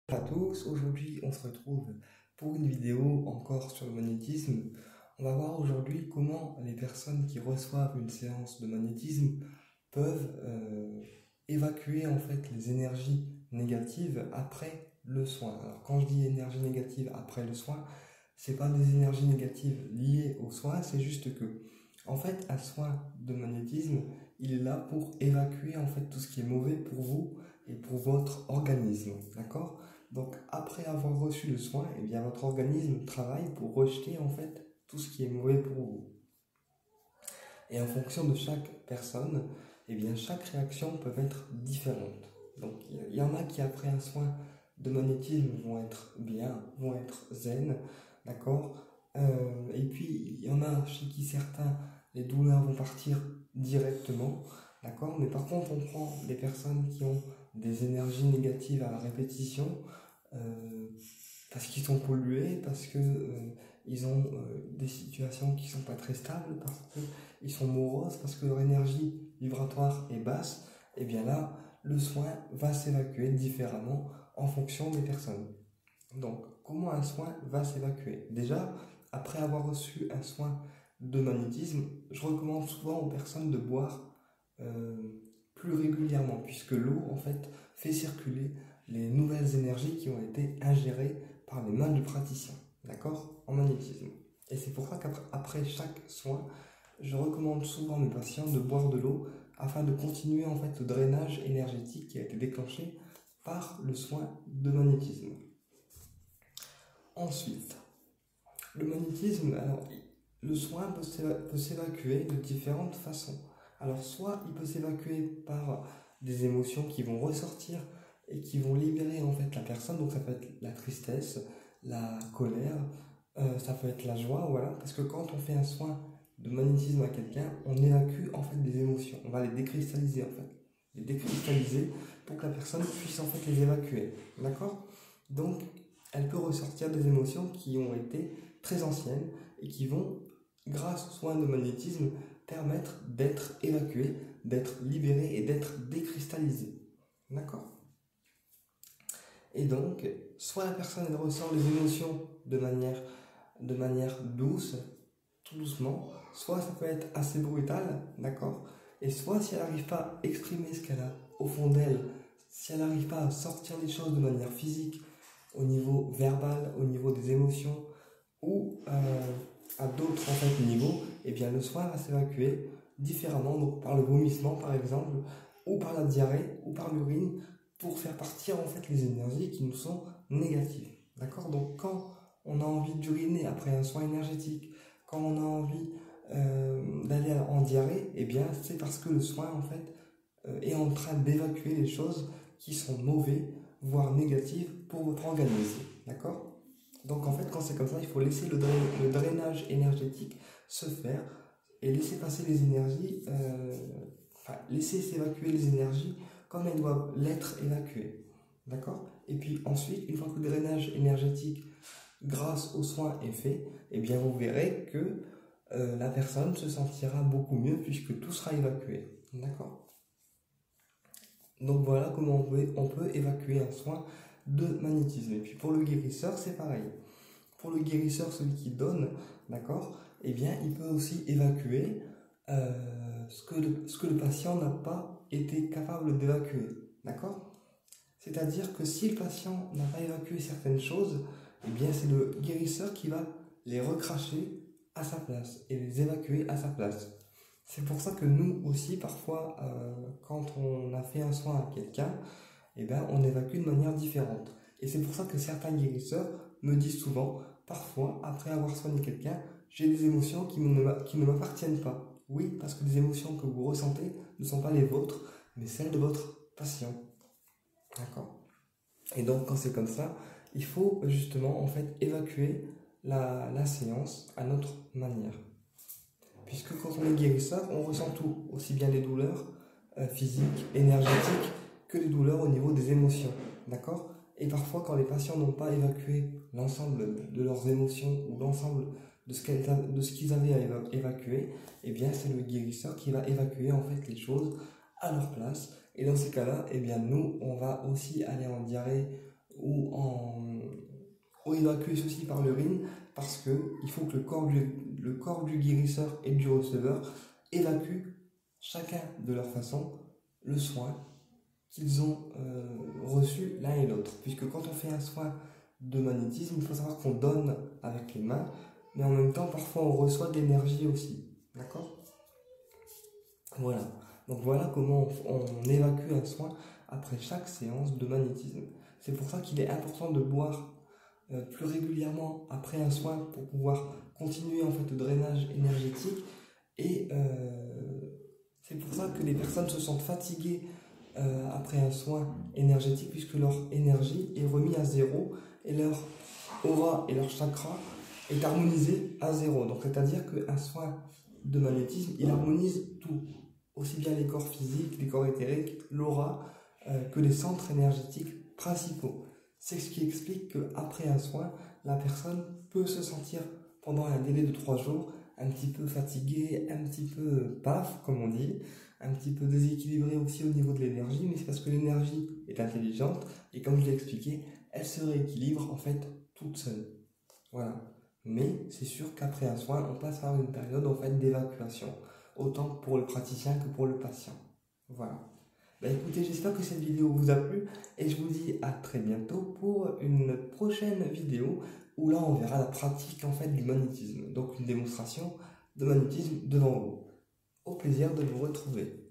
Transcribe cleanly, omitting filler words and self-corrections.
Bonjour à tous, aujourd'hui on se retrouve pour une vidéo encore sur le magnétisme. On va voir aujourd'hui comment les personnes qui reçoivent une séance de magnétisme peuvent évacuer en fait les énergies négatives après le soin. Alors quand je dis énergie négative après le soin, c'est pas des énergies négatives liées au soin, c'est juste que en fait un soin de magnétisme, il est là pour évacuer en fait tout ce qui est mauvais pour vous et pour votre organisme, d'accord? Donc après avoir reçu le soin, eh bien, votre organisme travaille pour rejeter en fait tout ce qui est mauvais pour vous. Et en fonction de chaque personne, eh bien, chaque réaction peut être différente. Donc il y en a qui après un soin de magnétisme vont être bien, vont être zen, d'accord. Et puis il y en a chez qui certains, les douleurs vont partir directement, d'accord. Mais par contre, on prend des personnes qui ont des énergies négatives à la répétition, parce qu'ils sont pollués, parce que ils ont des situations qui sont pas très stables, parce qu'ils sont moroses, parce que leur énergie vibratoire est basse, et bien là, le soin va s'évacuer différemment en fonction des personnes. Donc, comment un soin va s'évacuer? Déjà, après avoir reçu un soin de magnétisme, je recommande souvent aux personnes de boire plus régulièrement, puisque l'eau, en fait, fait circuler les nouvelles énergies qui ont été ingérées par les mains du praticien, d'accord, en magnétisme. Et c'est pour ça qu'après chaque soin, je recommande souvent à mes patients de boire de l'eau afin de continuer en fait le drainage énergétique qui a été déclenché par le soin de magnétisme. Ensuite, le magnétisme, alors, le soin peut s'évacuer de différentes façons. Alors, soit il peut s'évacuer par des émotions qui vont ressortir et qui vont libérer en fait la personne. Donc, ça peut être la tristesse, la colère, ça peut être la joie, voilà. Parce que quand on fait un soin de magnétisme à quelqu'un, on évacue en fait des émotions. On va les décristalliser en fait. Les décristalliser pour que la personne puisse en fait les évacuer. D'accord? Donc, elle peut ressortir des émotions qui ont été très anciennes et qui vont, grâce au soin de magnétisme, permettre d'être évacuées, d'être libérées et d'être décristallisées. D'accord? Et donc, soit la personne elle ressent les émotions de manière douce, tout doucement, soit ça peut être assez brutal, d'accord? Et soit si elle n'arrive pas à exprimer ce qu'elle a au fond d'elle, si elle n'arrive pas à sortir les choses de manière physique, au niveau verbal, au niveau des émotions, ou à d'autres en fait, niveaux, eh bien le soin va s'évacuer différemment, donc par le vomissement par exemple, ou par la diarrhée, ou par l'urine, pour faire partir en fait les énergies qui nous sont négatives. D'accord? Donc quand on a envie d'uriner après un soin énergétique, quand on a envie d'aller en diarrhée, eh bien c'est parce que le soin en fait est en train d'évacuer les choses qui sont mauvaises, voire négatives pour votre organisme. D'accord? Donc en fait, quand c'est comme ça, il faut laisser le drainage énergétique se faire et laisser passer les énergies, laisser s'évacuer les énergies comme elles doivent l'être évacuées. D'accord? Et puis ensuite, une fois que le drainage énergétique, grâce aux soins, est fait, eh bien vous verrez que la personne se sentira beaucoup mieux puisque tout sera évacué. D'accord? Donc voilà comment on peut évacuer un soin de magnétisme. Et puis pour le guérisseur, c'est pareil. Pour le guérisseur, celui qui donne, d'accord, eh bien, il peut aussi évacuer ce que le patient n'a pas été capable d'évacuer, d'accord? C'est-à-dire que si le patient n'a pas évacué certaines choses, eh bien, c'est le guérisseur qui va les recracher à sa place et les évacuer à sa place. C'est pour ça que nous aussi, parfois, quand on a fait un soin à quelqu'un, eh ben, on évacue de manière différente. Et c'est pour ça que certains guérisseurs me disent souvent, parfois, après avoir soigné quelqu'un, j'ai des émotions qui ne m'appartiennent pas. Oui, parce que les émotions que vous ressentez ne sont pas les vôtres, mais celles de votre patient. D'accord? Et donc, quand c'est comme ça, il faut justement en fait évacuer la séance à notre manière. Puisque quand on est guérisseur, on ressent tout, aussi bien les douleurs physiques, énergétiques, que les douleurs au niveau des émotions. D'accord? Et parfois, quand les patients n'ont pas évacué l'ensemble de leurs émotions ou l'ensemble de ce qu'ils avaient à évacuer, eh bien, c'est le guérisseur qui va évacuer en fait les choses à leur place. Et dans ces cas-là, eh bien, nous, on va aussi aller en diarrhée ou évacuer ceci par l'urine parce qu'il faut que le corps du guérisseur et du receveur évacuent chacun de leur façon le soin qu'ils ont reçu l'un et l'autre. Puisque quand on fait un soin de magnétisme, il faut savoir qu'on donne avec les mains, mais en même temps, parfois, on reçoit de l'énergie aussi. D'accord? Voilà. Donc voilà comment on évacue un soin après chaque séance de magnétisme. C'est pour ça qu'il est important de boire plus régulièrement après un soin pour pouvoir continuer en fait le drainage énergétique. Et c'est pour ça que les personnes se sentent fatiguées après un soin énergétique, puisque leur énergie est remise à zéro et leur aura et leur chakra est harmonisé à zéro. Donc c'est-à-dire qu'un soin de magnétisme, il harmonise tout, aussi bien les corps physiques, les corps éthériques, l'aura, que les centres énergétiques principaux. C'est ce qui explique qu'après un soin, la personne peut se sentir pendant un délai de 3 jours un petit peu fatiguée, un petit peu paf, comme on dit, un petit peu déséquilibrée aussi au niveau de l'énergie, mais c'est parce que l'énergie est intelligente et comme je l'ai expliqué, elle se rééquilibre en fait toute seule. Voilà. Mais c'est sûr qu'après un soin, on passe par une période en fait d'évacuation, autant pour le praticien que pour le patient. Voilà. Écoutez, j'espère que cette vidéo vous a plu et je vous dis à très bientôt pour une prochaine vidéo où là on verra la pratique en fait du magnétisme, donc une démonstration de magnétisme devant vous. Au plaisir de vous retrouver.